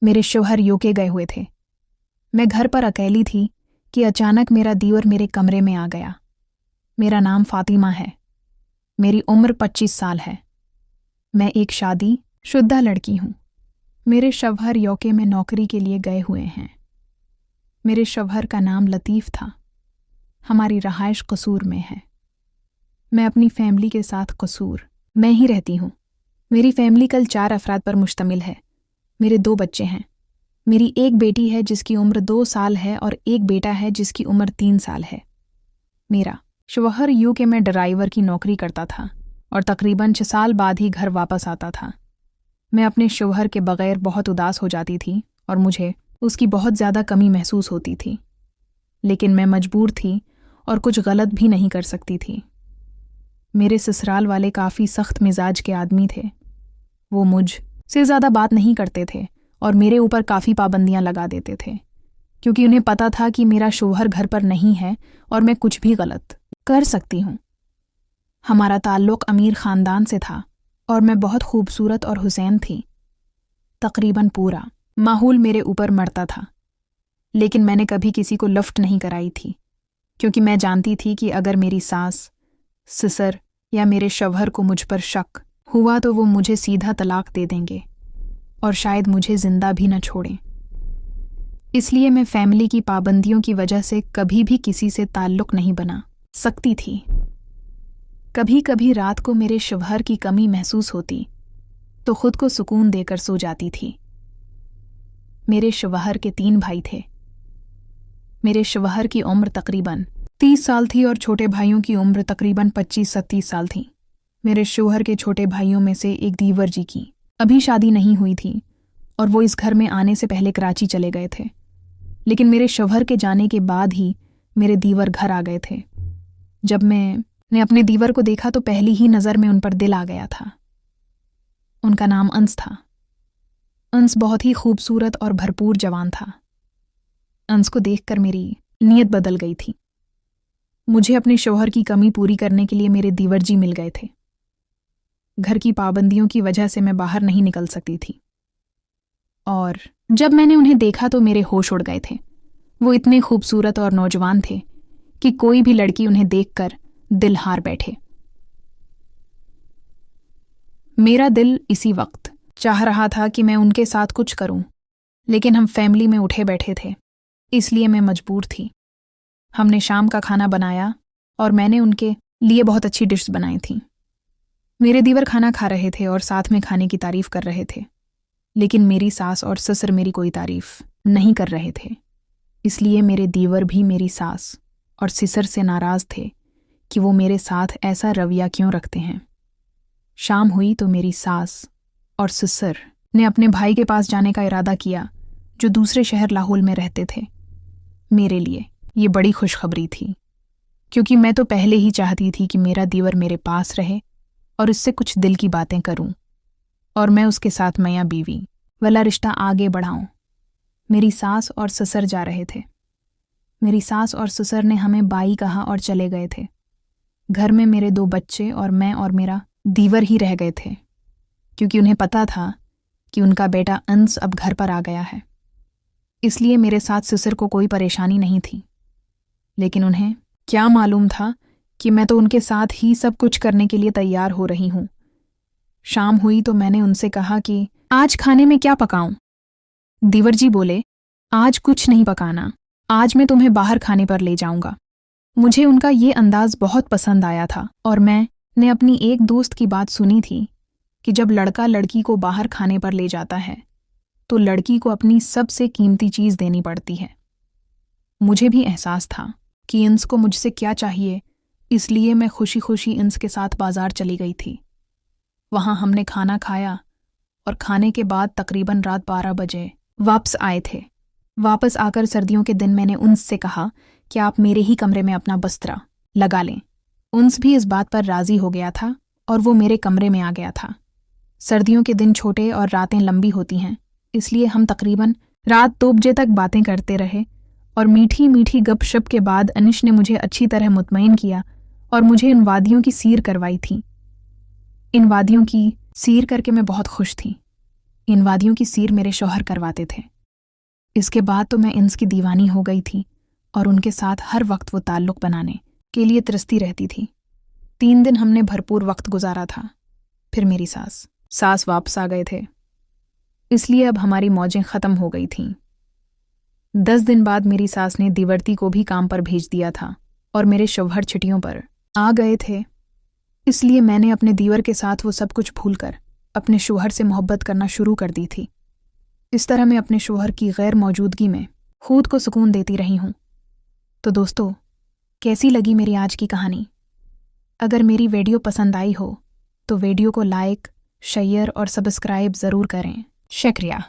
मेरे शौहर यूके गए हुए थे। मैं घर पर अकेली थी कि अचानक मेरा दीवर मेरे कमरे में आ गया। मेरा नाम फातिमा है। मेरी उम्र 25 साल है। मैं एक शादीशुदा लड़की हूँ। मेरे शौहर यूके में नौकरी के लिए गए हुए हैं। मेरे शौहर का नाम लतीफ़ था। हमारी रहाइश कसूर में है। मैं अपनी फैमिली के साथ कसूर में ही रहती हूँ। मेरी फैमिली कल 4 अफराद पर मुश्तमिल है। मेरे 2 बच्चे हैं। मेरी एक बेटी है जिसकी उम्र 2 साल है और एक बेटा है जिसकी उम्र 3 साल है। मेरा शौहर यूके में ड्राइवर की नौकरी करता था और तकरीबन 6 साल बाद ही घर वापस आता था। मैं अपने शौहर के बगैर बहुत उदास हो जाती थी और मुझे उसकी बहुत ज़्यादा कमी महसूस होती थी, लेकिन मैं मजबूर थी और कुछ गलत भी नहीं कर सकती थी। मेरे ससुराल वाले काफ़ी सख्त मिजाज के आदमी थे। वो मुझ से ज़्यादा बात नहीं करते थे और मेरे ऊपर काफ़ी पाबंदियां लगा देते थे, क्योंकि उन्हें पता था कि मेरा शौहर घर पर नहीं है और मैं कुछ भी गलत कर सकती हूँ। हमारा ताल्लुक़ अमीर ख़ानदान से था और मैं बहुत खूबसूरत और हुसैन थी। तकरीबन पूरा माहौल मेरे ऊपर मरता था, लेकिन मैंने कभी किसी को लफ्ट नहीं कराई थी, क्योंकि मैं जानती थी कि अगर मेरी सास, ससुर या मेरे शौहर को मुझ पर शक हुआ तो वो मुझे सीधा तलाक दे देंगे और शायद मुझे जिंदा भी न छोड़ें। इसलिए मैं फैमिली की पाबंदियों की वजह से कभी भी किसी से ताल्लुक़ नहीं बना सकती थी। कभी कभी रात को मेरे शौहर की कमी महसूस होती तो खुद को सुकून देकर सो जाती थी। मेरे शौहर के 3 भाई थे। मेरे शौहर की उम्र तकरीबन 30 साल थी और छोटे भाइयों की उम्र तकरीबन 25-37 साल थी। मेरे शौहर के छोटे भाइयों में से एक दीवर जी की अभी शादी नहीं हुई थी और वो इस घर में आने से पहले कराची चले गए थे, लेकिन मेरे शौहर के जाने के बाद ही मेरे दीवर घर आ गए थे। जब मैंने अपने दीवर को देखा तो पहली ही नज़र में उन पर दिल आ गया था। उनका नाम अंस था। अंस बहुत ही खूबसूरत और भरपूर जवान था। अंस को देखकर मेरी नीयत बदल गई थी। मुझे अपने शौहर की कमी पूरी करने के लिए मेरे दीवर जी मिल गए थे। घर की पाबंदियों की वजह से मैं बाहर नहीं निकल सकती थी और जब मैंने उन्हें देखा तो मेरे होश उड़ गए थे। वो इतने खूबसूरत और नौजवान थे कि कोई भी लड़की उन्हें देखकर दिल हार बैठे। मेरा दिल इसी वक्त चाह रहा था कि मैं उनके साथ कुछ करूं, लेकिन हम फैमिली में उठे बैठे थे, इसलिए मैं मजबूर थी। हमने शाम का खाना बनाया और मैंने उनके लिए बहुत अच्छी डिश बनाई थी। मेरे दीवर खाना खा रहे थे और साथ में खाने की तारीफ कर रहे थे, लेकिन मेरी सास और ससुर मेरी कोई तारीफ नहीं कर रहे थे। इसलिए मेरे दीवर भी मेरी सास और ससुर से नाराज़ थे कि वो मेरे साथ ऐसा रवैया क्यों रखते हैं। शाम हुई तो मेरी सास और ससुर ने अपने भाई के पास जाने का इरादा किया, जो दूसरे शहर लाहौल में रहते थे। मेरे लिए ये बड़ी खुशखबरी थी, क्योंकि मैं तो पहले ही चाहती थी कि मेरा दीवर मेरे पास रहे और उससे कुछ दिल की बातें करूं और मैं उसके साथ मियां बीवी वाला रिश्ता आगे बढ़ाऊं। मेरी सास और ससुर जा रहे थे। मेरी सास और ससुर ने हमें बाई कहा और चले गए थे। घर में मेरे 2 बच्चे और मैं और मेरा दीवर ही रह गए थे, क्योंकि उन्हें पता था कि उनका बेटा अंस अब घर पर आ गया है। इसलिए मेरे साथ ससुर को कोई परेशानी नहीं थी, लेकिन उन्हें क्या मालूम था कि मैं तो उनके साथ ही सब कुछ करने के लिए तैयार हो रही हूं। शाम हुई तो मैंने उनसे कहा कि आज खाने में क्या पकाऊं? दीवर जी बोले, आज कुछ नहीं पकाना, आज मैं तुम्हें बाहर खाने पर ले जाऊंगा। मुझे उनका ये अंदाज बहुत पसंद आया था और मैंने अपनी एक दोस्त की बात सुनी थी कि जब लड़का लड़की को बाहर खाने पर ले जाता है तो लड़की को अपनी सबसे कीमती चीज़ देनी पड़ती है। मुझे भी एहसास था कि इंस को मुझसे क्या चाहिए, इसलिए मैं खुशी खुशी इंस के साथ बाजार चली गई थी। वहाँ हमने खाना खाया और खाने के बाद तकरीबन रात 12 बजे वापस आए थे। वापस आकर सर्दियों के दिन मैंने उन्स से कहा कि आप मेरे ही कमरे में अपना बस्तरा लगा लें। उन्स भी इस बात पर राज़ी हो गया था और वो मेरे कमरे में आ गया था। सर्दियों के दिन छोटे और रातें लंबी होती हैं, इसलिए हम तकरीबन रात 2 बजे तक बातें करते रहे और मीठी मीठी गपशप के बाद अनिश ने मुझे अच्छी तरह मुतमईन किया और मुझे इन वादियों की सीर करवाई थी। इन वादियों की सीर करके मैं बहुत खुश थी। इन वादियों की सीर मेरे शौहर करवाते थे। इसके बाद तो मैं इंस की दीवानी हो गई थी और उनके साथ हर वक्त वो ताल्लुक़ बनाने के लिए तरसती रहती थी। 3 दिन हमने भरपूर वक्त गुजारा था। फिर मेरी सास वापस आ गए थे, इसलिए अब हमारी मौजें ख़त्म हो गई थीं। 10 दिन बाद मेरी सास ने दीवर्ती को भी काम पर भेज दिया था और मेरे शौहर छुट्टियों पर आ गए थे, इसलिए मैंने अपने दीवर के साथ वो सब कुछ भूलकर अपने शौहर से मोहब्बत करना शुरू कर दी थी। इस तरह मैं अपने शौहर की गैर मौजूदगी में खुद को सुकून देती रही हूँ। तो दोस्तों, कैसी लगी मेरी आज की कहानी? अगर मेरी वीडियो पसंद आई हो तो वीडियो को लाइक, शेयर और सब्सक्राइब ज़रूर करें। शुक्रिया।